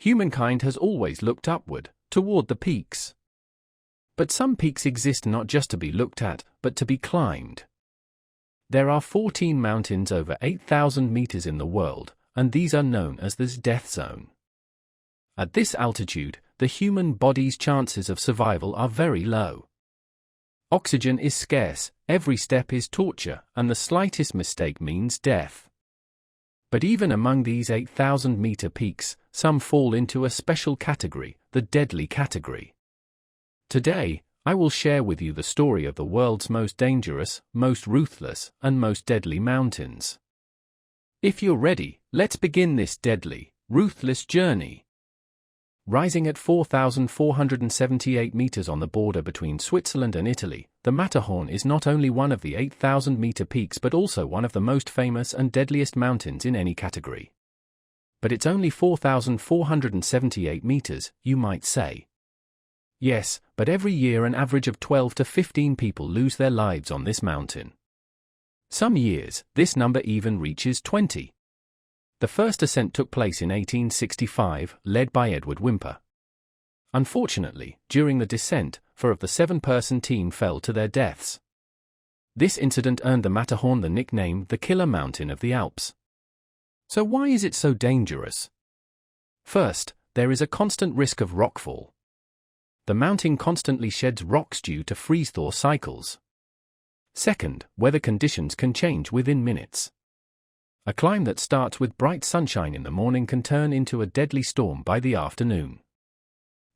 humankind has always looked upward, toward the peaks. But some peaks exist not just to be looked at, but to be climbed. There are 14 mountains over 8,000 meters in the world, and these are known as the death zone. At this altitude, the human body's chances of survival are very low. Oxygen is scarce, every step is torture, and the slightest mistake means death. But even among these 8,000-meter peaks, some fall into a special category, the deadly category. Today, I will share with you the story of the world's most dangerous, most ruthless, and most deadly mountains. If you're ready, let's begin this deadly, ruthless journey. Rising at 4,478 meters on the border between Switzerland and Italy, the Matterhorn is not only one of the 8,000-meter peaks but also one of the most famous and deadliest mountains in any category. But it's only 4,478 meters, you might say. Yes, but every year an average of 12 to 15 people lose their lives on this mountain. Some years, this number even reaches 20. The first ascent took place in 1865, led by Edward Whymper. Unfortunately, during the descent, 4 of the 7-person team fell to their deaths. This incident earned the Matterhorn the nickname the Killer Mountain of the Alps. So why is it so dangerous? First, there is a constant risk of rockfall. The mountain constantly sheds rocks due to freeze-thaw cycles. Second, weather conditions can change within minutes. A climb that starts with bright sunshine in the morning can turn into a deadly storm by the afternoon.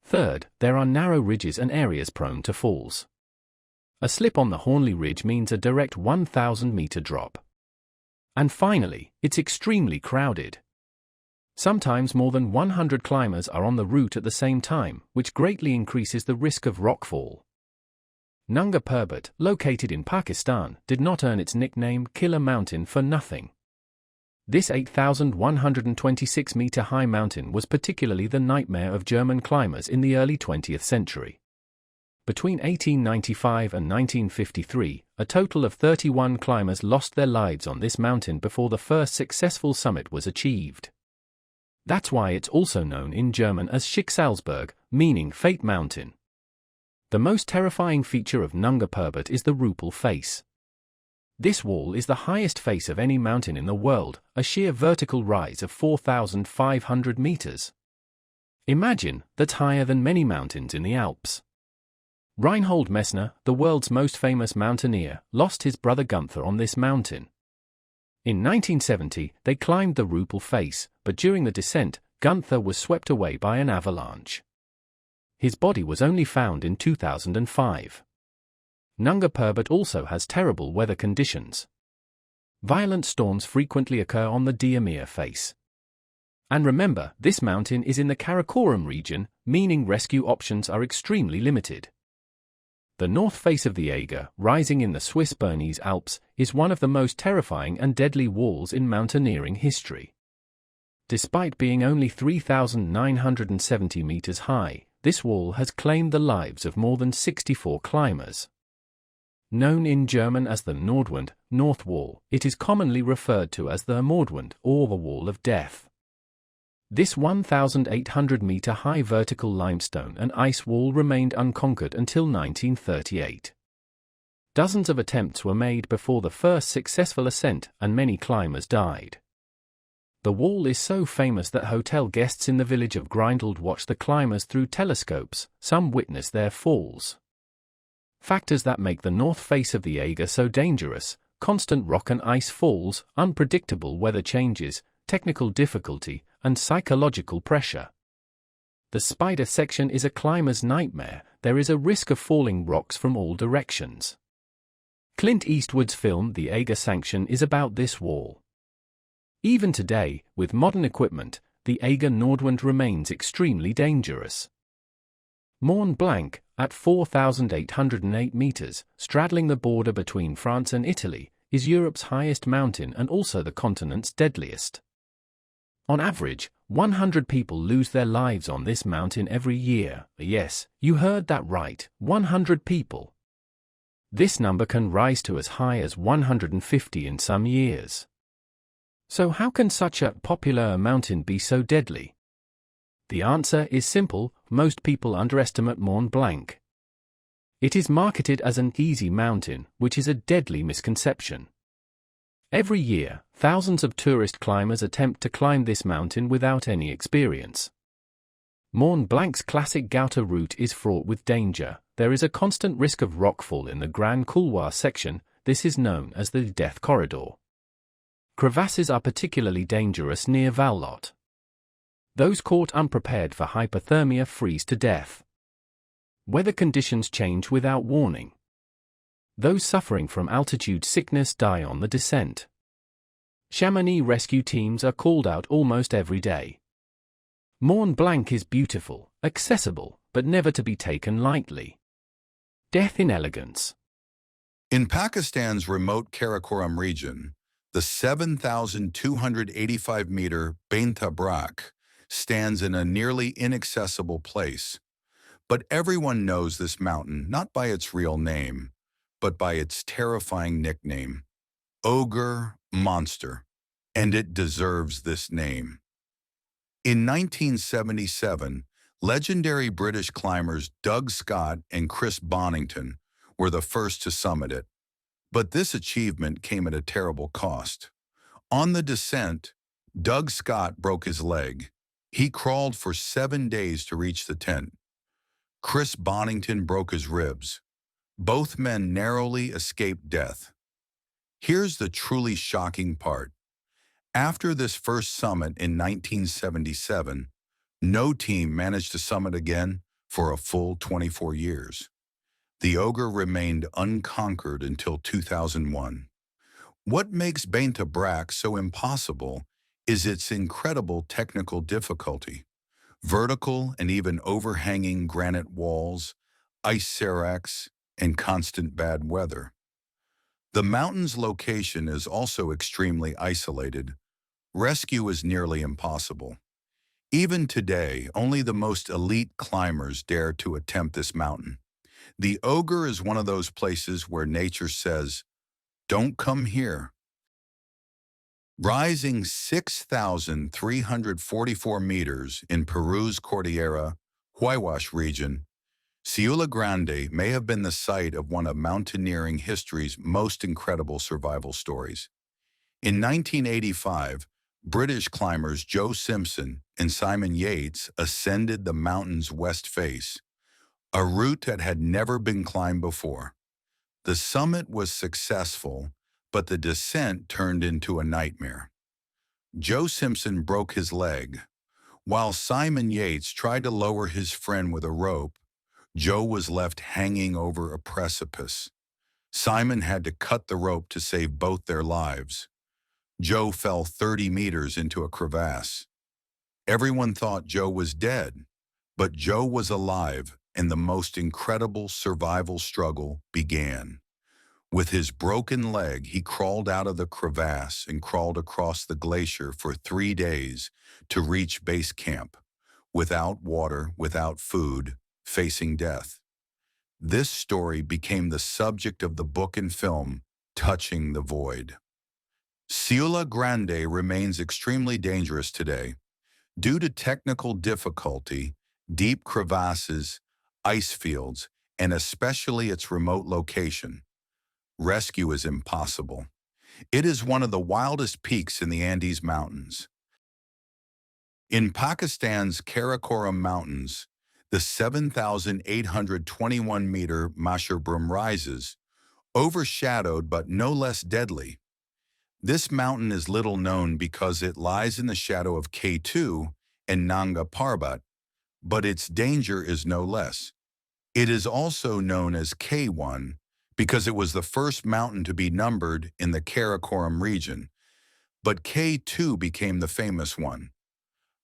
Third, there are narrow ridges and areas prone to falls. A slip on the Hornley Ridge means a direct 1,000-meter drop. And finally, it's extremely crowded. Sometimes more than 100 climbers are on the route at the same time, which greatly increases the risk of rockfall. Nanga Parbat, located in Pakistan, did not earn its nickname Killer Mountain for nothing. This 8,126-meter high mountain was particularly the nightmare of German climbers in the early 20th century. Between 1895 and 1953, a total of 31 climbers lost their lives on this mountain before the first successful summit was achieved. That's why it's also known in German as Schicksalsberg, meaning Fate Mountain. The most terrifying feature of Nanga Parbat is the Rupel face. This wall is the highest face of any mountain in the world, a sheer vertical rise of 4,500 meters. Imagine, that's higher than many mountains in the Alps. Reinhold Messner, the world's most famous mountaineer, lost his brother Gunther on this mountain. In 1970, they climbed the Rupel face, but during the descent, Gunther was swept away by an avalanche. His body was only found in 2005. Nanga Parbat also has terrible weather conditions. Violent storms frequently occur on the Diamir face. And remember, this mountain is in the Karakoram region, meaning rescue options are extremely limited. The north face of the Eiger, rising in the Swiss Bernese Alps, is one of the most terrifying and deadly walls in mountaineering history. Despite being only 3,970 meters high, this wall has claimed the lives of more than 64 climbers. Known in German as the Nordwand, North Wall, it is commonly referred to as the Mordwand, or the Wall of Death. This 1,800-meter high vertical limestone and ice wall remained unconquered until 1938. Dozens of attempts were made before the first successful ascent, and many climbers died. The wall is so famous that hotel guests in the village of Grindeld watch the climbers through telescopes, some witness their falls. Factors that make the north face of the Eiger so dangerous: constant rock and ice falls, unpredictable weather changes, technical difficulty, and psychological pressure. The spider section is a climber's nightmare. There is a risk of falling rocks from all directions. Clint Eastwood's film The Eiger Sanction is about this wall. Even today, with modern equipment, the Eiger Nordwand remains extremely dangerous. Mont Blanc, at 4,808 meters, straddling the border between France and Italy, is Europe's highest mountain and also the continent's deadliest. On average, 100 people lose their lives on this mountain every year. Yes, you heard that right, 100 people. This number can rise to as high as 150 in some years. So how can such a popular mountain be so deadly? The answer is simple: most people underestimate Mont Blanc. It is marketed as an easy mountain, which is a deadly misconception. Every year, thousands of tourist climbers attempt to climb this mountain without any experience. Mont Blanc's classic Gouta route is fraught with danger. There is a constant risk of rockfall in the Grand Couloir section. This is known as the Death Corridor. Crevasses are particularly dangerous near Val-Lot. Those caught unprepared for hypothermia freeze to death. Weather conditions change without warning. Those suffering from altitude sickness die on the descent. Chamonix rescue teams are called out almost every day. Mont Blanc is beautiful, accessible, but never to be taken lightly. Death in elegance. In Pakistan's remote Karakoram region, the 7,285-meter Baintha Brakk stands in a nearly inaccessible place. But everyone knows this mountain not by its real name, but by its terrifying nickname, Ogre, monster, and it deserves this name. In 1977, legendary British climbers Doug Scott and Chris Bonington were the first to summit it. But this achievement came at a terrible cost. On the descent, Doug Scott broke his leg. He crawled for 7 days to reach the tent. Chris Bonington broke his ribs. Both men narrowly escaped death. Here's the truly shocking part. After this first summit in 1977, no team managed to summit again for a full 24 years. The Ogre remained unconquered until 2001. What makes Baintha Brakk so impossible is its incredible technical difficulty. Vertical and even overhanging granite walls, ice seracs, and constant bad weather. The mountain's location is also extremely isolated. Rescue is nearly impossible. Even today, only the most elite climbers dare to attempt this mountain. The Ogre is one of those places where nature says, "Don't come here." Rising 6,344 meters in Peru's Cordillera, Huayhuash region, Siula Grande may have been the site of one of mountaineering history's most incredible survival stories. In 1985, British climbers Joe Simpson and Simon Yates ascended the mountain's west face, a route that had never been climbed before. The summit was successful, but the descent turned into a nightmare. Joe Simpson broke his leg. While Simon Yates tried to lower his friend with a rope, Joe was left hanging over a precipice. Simon had to cut the rope to save both their lives. Joe fell 30 meters into a crevasse. Everyone thought Joe was dead, but Joe was alive, and the most incredible survival struggle began. With his broken leg, he crawled out of the crevasse and crawled across the glacier for 3 days to reach base camp, without water, without food, facing death. This story became the subject of the book and film, Touching the Void. Siula Grande remains extremely dangerous today. Due to technical difficulty, deep crevasses, ice fields, and especially its remote location, rescue is impossible. It is one of the wildest peaks in the Andes Mountains. In Pakistan's Karakoram Mountains, the 7,821-meter Masherbrum rises, overshadowed but no less deadly. This mountain is little known because it lies in the shadow of K2 and Nanga Parbat, but its danger is no less. It is also known as K1 because it was the first mountain to be numbered in the Karakoram region, but K2 became the famous one.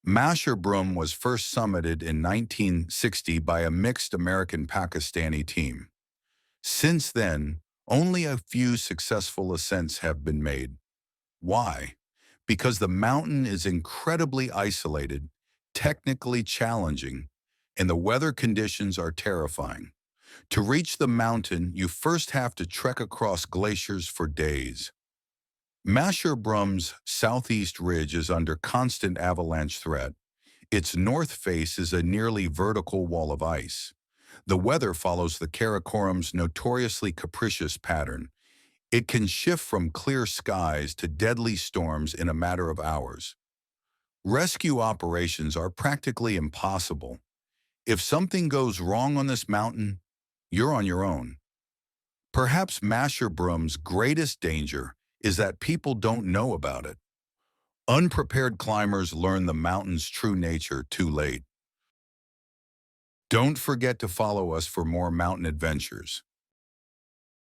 Masherbrum was first summited in 1960 by a mixed American-Pakistani team. Since then, only a few successful ascents have been made. Why? Because the mountain is incredibly isolated, technically challenging, and the weather conditions are terrifying. To reach the mountain, you first have to trek across glaciers for days. Masherbrum's southeast ridge is under constant avalanche threat. Its north face is a nearly vertical wall of ice. The weather follows the Karakoram's notoriously capricious pattern. It can shift from clear skies to deadly storms in a matter of hours. Rescue operations are practically impossible. If something goes wrong on this mountain, you're on your own. Perhaps Masherbrum's greatest danger is that people don't know about it. Unprepared climbers learn the mountain's true nature too late. Don't forget to follow us for more mountain adventures.